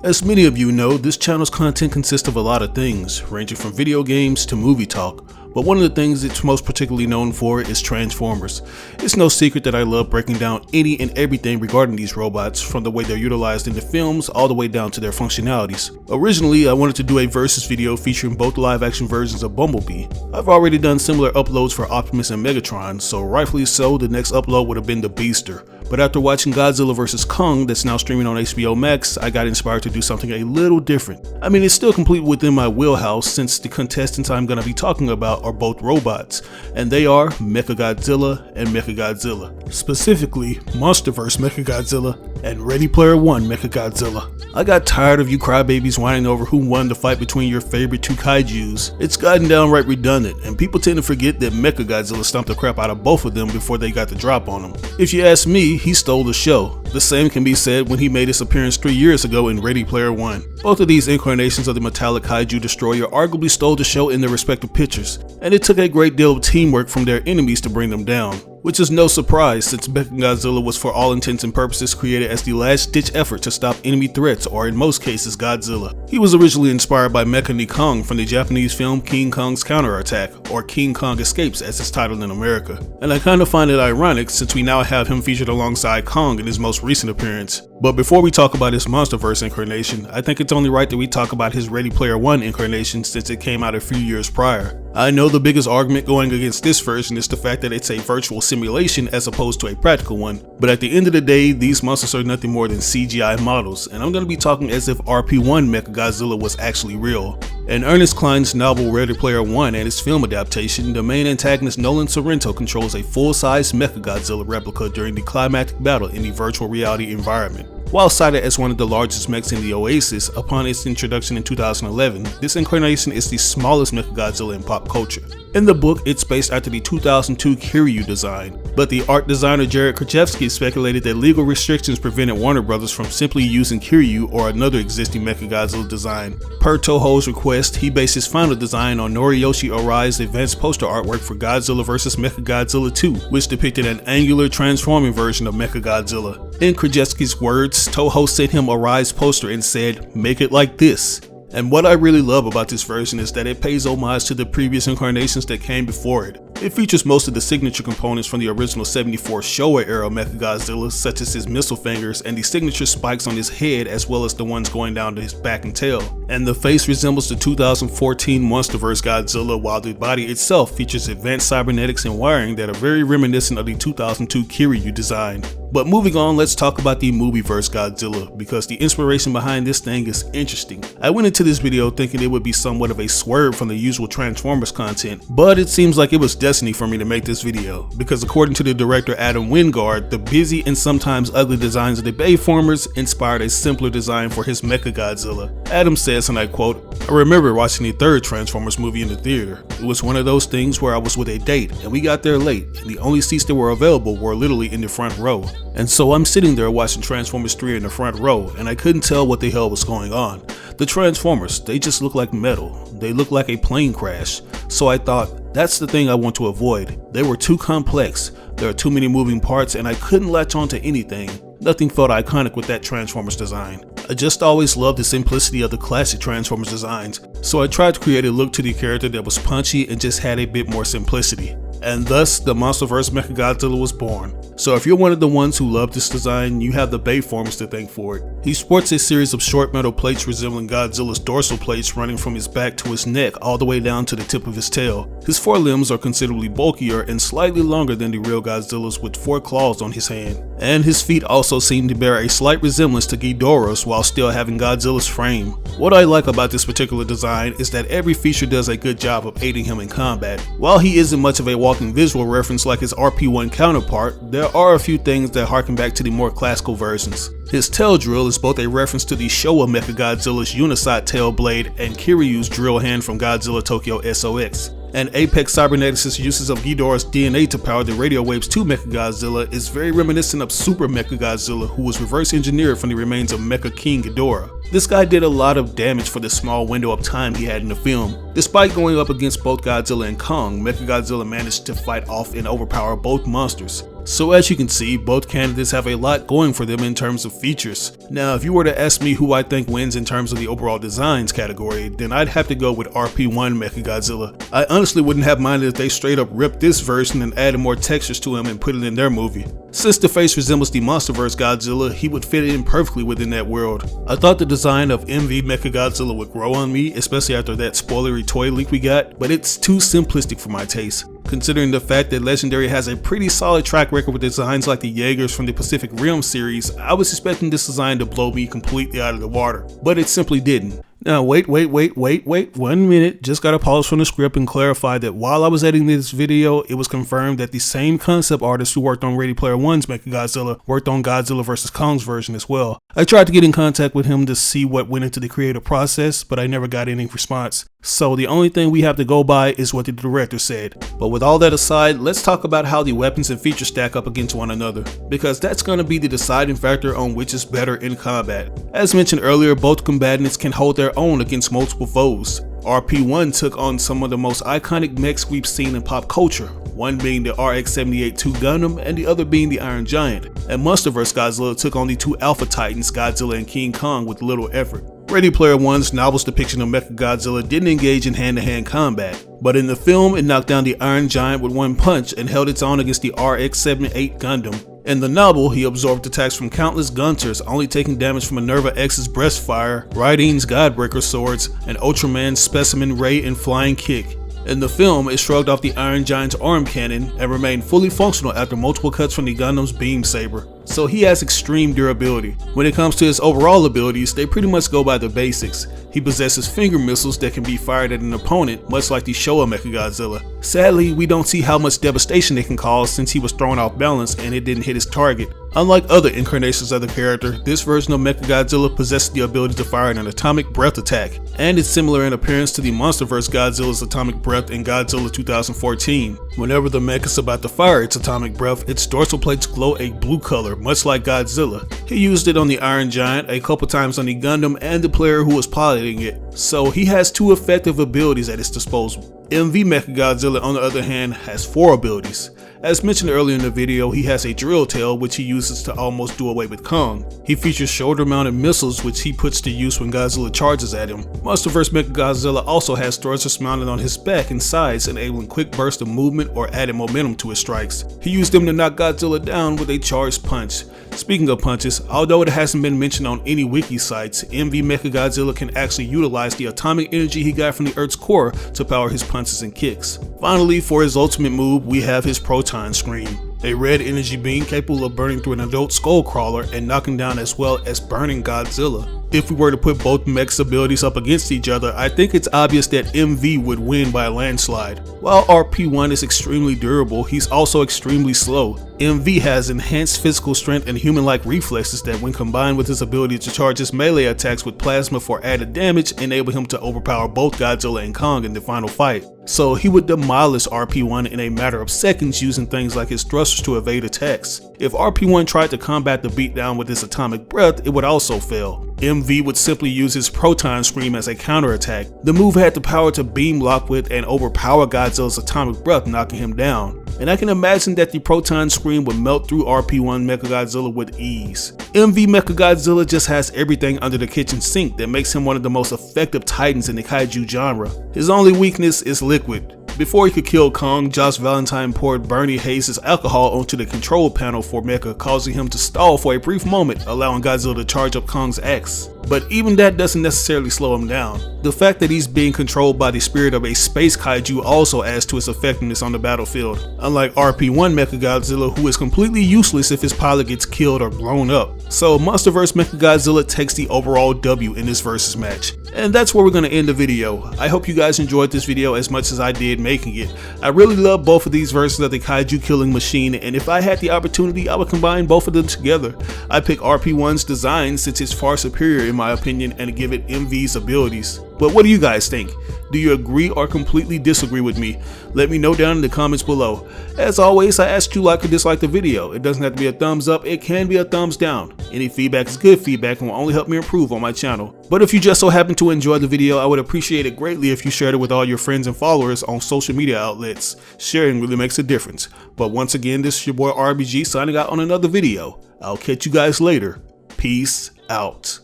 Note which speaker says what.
Speaker 1: As many of you know, this channel's content consists of a lot of things, ranging from video games to movie talk. But one of the things it's most particularly known for is Transformers. It's no secret that I love breaking down any and everything regarding these robots, from the way they're utilized in the films all the way down to their functionalities. Originally, I wanted to do a versus video featuring both live action versions of Bumblebee. I've already done similar uploads for Optimus and Megatron, so rightfully so, the next upload would have been the Bee-ster. But after watching Godzilla vs. Kong that's now streaming on HBO Max, I got inspired to do something a little different. I mean, it's still complete within my wheelhouse since the contestants I'm going to be talking about are both robots, and they are Mechagodzilla and Mechagodzilla. Specifically, Monsterverse Mechagodzilla and Ready Player One Mechagodzilla. I got tired of you crybabies whining over who won the fight between your favorite two Kaijus. It's gotten downright redundant, and people tend to forget that Mechagodzilla stomped the crap out of both of them before they got the drop on them. If you ask me, he stole the show. The same can be said when he made his appearance 3 years ago in Ready Player One. Both of these incarnations of the metallic Kaiju destroyer arguably stole the show in their respective pictures, and it took a great deal of teamwork from their enemies to bring them down. Which is no surprise since Mechagodzilla was for all intents and purposes created as the last-ditch effort to stop enemy threats, or in most cases Godzilla. He was originally inspired by Mecha Kong from the Japanese film King Kong's Counterattack, or King Kong Escapes as it's titled in America. And I kinda find it ironic since we now have him featured alongside Kong in his most recent appearance. But before we talk about his Monsterverse incarnation, I think it's only right that we talk about his Ready Player One incarnation since it came out a few years prior. I know the biggest argument going against this version is the fact that it's a virtual simulation as opposed to a practical one, but at the end of the day, these monsters are nothing more than CGI models, and I'm going to be talking as if RP1 Mechagodzilla was actually real. In Ernest Cline's novel Ready Player One and its film adaptation, the main antagonist Nolan Sorrento controls a full-size Mechagodzilla replica during the climactic battle in the virtual reality environment. While cited as one of the largest mechs in the Oasis upon its introduction in 2011, this incarnation is the smallest Mechagodzilla in pop culture. In the book, it's based after the 2002 Kiryu design, but the art designer Jared Krajewski speculated that legal restrictions prevented Warner Bros. From simply using Kiryu or another existing Mechagodzilla design. Per Toho's request, he based his final design on Noriyoshi Arai's advanced poster artwork for Godzilla vs. Mechagodzilla 2, which depicted an angular transforming version of Mechagodzilla. In Krajewski's words, Toho sent him Arai's poster and said, "Make it like this." And what I really love about this version is that it pays homage to the previous incarnations that came before it. It features most of the signature components from the original 74 Showa era Mechagodzilla, such as his missile fingers and the signature spikes on his head, as well as the ones going down to his back and tail. And the face resembles the 2014 Monsterverse Godzilla, while the body itself features advanced cybernetics and wiring that are very reminiscent of the 2002 Kiryu design. But moving on, let's talk about the movieverse Godzilla, because the inspiration behind this thing is interesting. I went into this video thinking it would be somewhat of a swerve from the usual Transformers content, but it seems like it was destiny for me to make this video, because according to the director Adam Wingard, the busy and sometimes ugly designs of the Bayformers inspired a simpler design for his Mechagodzilla. Adam says, and I quote, "I remember watching the third Transformers movie in the theater. It was one of those things where I was with a date, and we got there late, and the only seats that were available were literally in the front row. And so I'm sitting there watching Transformers 3 in the front row, and I couldn't tell what the hell was going on. The Transformers, they just look like metal. They look like a plane crash. So I thought, that's the thing I want to avoid. They were too complex. There are too many moving parts, and I couldn't latch onto anything. Nothing felt iconic with that Transformers design. I just always loved the simplicity of the classic Transformers designs, so I tried to create a look to the character that was punchy and just had a bit more simplicity. And thus, the Monsterverse Mechagodzilla was born. So if you're one of the ones who love this design, you have the Bayformers to thank for it. He sports a series of short metal plates resembling Godzilla's dorsal plates running from his back to his neck all the way down to the tip of his tail. His forelimbs are considerably bulkier and slightly longer than the real Godzilla's, with 4 claws on his hand. And his feet also seem to bear a slight resemblance to Ghidorah's while still having Godzilla's frame. What I like about this particular design is that every feature does a good job of aiding him in combat. While he isn't much of a walking visual reference like his RP1 counterpart, there are a few things that harken back to the more classical versions. His tail drill is both a reference to the Showa Mechagodzilla's Unisat tail blade and Kiryu's drill hand from Godzilla Tokyo SOX. And Apex Cybernetics' uses of Ghidorah's DNA to power the radio waves to Mechagodzilla is very reminiscent of Super Mechagodzilla, who was reverse engineered from the remains of Mecha King Ghidorah. This guy did a lot of damage for the small window of time he had in the film. Despite going up against both Godzilla and Kong, Mechagodzilla managed to fight off and overpower both monsters. So as you can see, both candidates have a lot going for them in terms of features. Now if you were to ask me who I think wins in terms of the overall designs category, then I'd have to go with RP1 Mechagodzilla. I honestly wouldn't have minded if they straight up ripped this version and added more textures to him and put it in their movie. Since the face resembles the Monsterverse Godzilla, he would fit in perfectly within that world. I thought the design of MV Mechagodzilla would grow on me, especially after that spoilery toy leak we got, but it's too simplistic for my taste. Considering the fact that Legendary has a pretty solid track record with designs like the Jaegers from the Pacific Rim series, I was expecting this design to blow me completely out of the water, but it simply didn't. Now wait 1 minute, just gotta pause from the script and clarify that while I was editing this video, it was confirmed that the same concept artist who worked on Ready Player One's Mechagodzilla worked on Godzilla vs. Kong's version as well. I tried to get in contact with him to see what went into the creative process, but I never got any response. So the only thing we have to go by is what the director said. But with all that aside, let's talk about how the weapons and features stack up against one another, because that's going to be the deciding factor on which is better in combat. As mentioned earlier, both combatants can hold their own against multiple foes. RP1 took on some of the most iconic mechs we've seen in pop culture, one being the RX-78-2 Gundam and the other being the Iron Giant, and Monsterverse Godzilla took on the two Alpha Titans, Godzilla and King Kong, with little effort. Ready Player One's novel's depiction of Mechagodzilla didn't engage in hand-to-hand combat, but in the film it knocked down the Iron Giant with one punch and held its own against the RX-78 Gundam. In the novel, he absorbed attacks from countless gunters, only taking damage from Minerva X's breast fire, Raideen's Godbreaker swords, and Ultraman's Specimen Ray and Flying Kick. In the film, it shrugged off the Iron Giant's arm cannon and remained fully functional after multiple cuts from the Gundam's beam saber. So he has extreme durability. When it comes to his overall abilities, they pretty much go by the basics. He possesses finger missiles that can be fired at an opponent, much like the Showa Mechagodzilla. Sadly, we don't see how much devastation it can cause since he was thrown off balance and it didn't hit his target. Unlike other incarnations of the character, this version of Mechagodzilla possesses the ability to fire an atomic breath attack, and it's similar in appearance to the Monsterverse Godzilla's atomic breath in Godzilla 2014. Whenever the mech is about to fire its atomic breath, its dorsal plates glow a blue color, much like Godzilla. He used it on the Iron Giant, a couple times on the Gundam, and the player who was piloting it, so he has two effective abilities at his disposal. MV Mechagodzilla, on the other hand, has 4 abilities. As mentioned earlier in the video, he has a drill tail which he uses to almost do away with Kong. He features shoulder mounted missiles which he puts to use when Godzilla charges at him. Monsterverse Mechagodzilla also has thrusters mounted on his back and sides, enabling quick bursts of movement or added momentum to his strikes. He used them to knock Godzilla down with a charged punch. Speaking of punches, although it hasn't been mentioned on any wiki sites, MV Mechagodzilla can actually utilize the atomic energy he got from the Earth's core to power his punches and kicks. Finally, for his ultimate move, we have his Proton Scream, a red energy beam capable of burning through an adult skull crawler and knocking down as well as burning Godzilla. If we were to put both mechs' abilities up against each other, I think it's obvious that MV would win by a landslide. While RP1 is extremely durable, he's also extremely slow. MV has enhanced physical strength and human-like reflexes that, when combined with his ability to charge his melee attacks with plasma for added damage, enable him to overpower both Godzilla and Kong in the final fight. So he would demolish RP1 in a matter of seconds using things like his thrusters to evade attacks. If RP1 tried to combat the beatdown with his atomic breath, it would also fail. MV would simply use his Proton Scream as a counterattack. The move had the power to beam lock with and overpower Godzilla's atomic breath, knocking him down. And I can imagine that the Proton Scream would melt through RP1 Mechagodzilla with ease. MV Mechagodzilla just has everything under the kitchen sink that makes him one of the most effective titans in the Kaiju genre. His only weakness is liquid. Before he could kill Kong, Josh Valentine poured Bernie Hayes' alcohol onto the control panel for Mecha, causing him to stall for a brief moment, allowing Godzilla to charge up Kong's axe. But even that doesn't necessarily slow him down. The fact that he's being controlled by the spirit of a space kaiju also adds to his effectiveness on the battlefield, unlike RP1 Mechagodzilla, who is completely useless if his pilot gets killed or blown up. So Monsterverse Mechagodzilla takes the overall W in this versus match. And that's where we're going to end the video. I hope you guys enjoyed this video as much as I did making it. I really love both of these versions of the Kaiju killing machine, and if I had the opportunity, I would combine both of them together. I pick RP1's design since it's far superior in my opinion and give it MV's abilities. But what do you guys think? Do you agree or completely disagree with me? Let me know down in the comments below. As always, I ask you like or dislike the video. It doesn't have to be a thumbs up, it can be a thumbs down. Any feedback is good feedback and will only help me improve on my channel. But if you just so happen to enjoy the video, I would appreciate it greatly if you shared it with all your friends and followers on social media outlets. Sharing really makes a difference. But once again, this is your boy RBG signing out on another video. I'll catch you guys later. Peace out.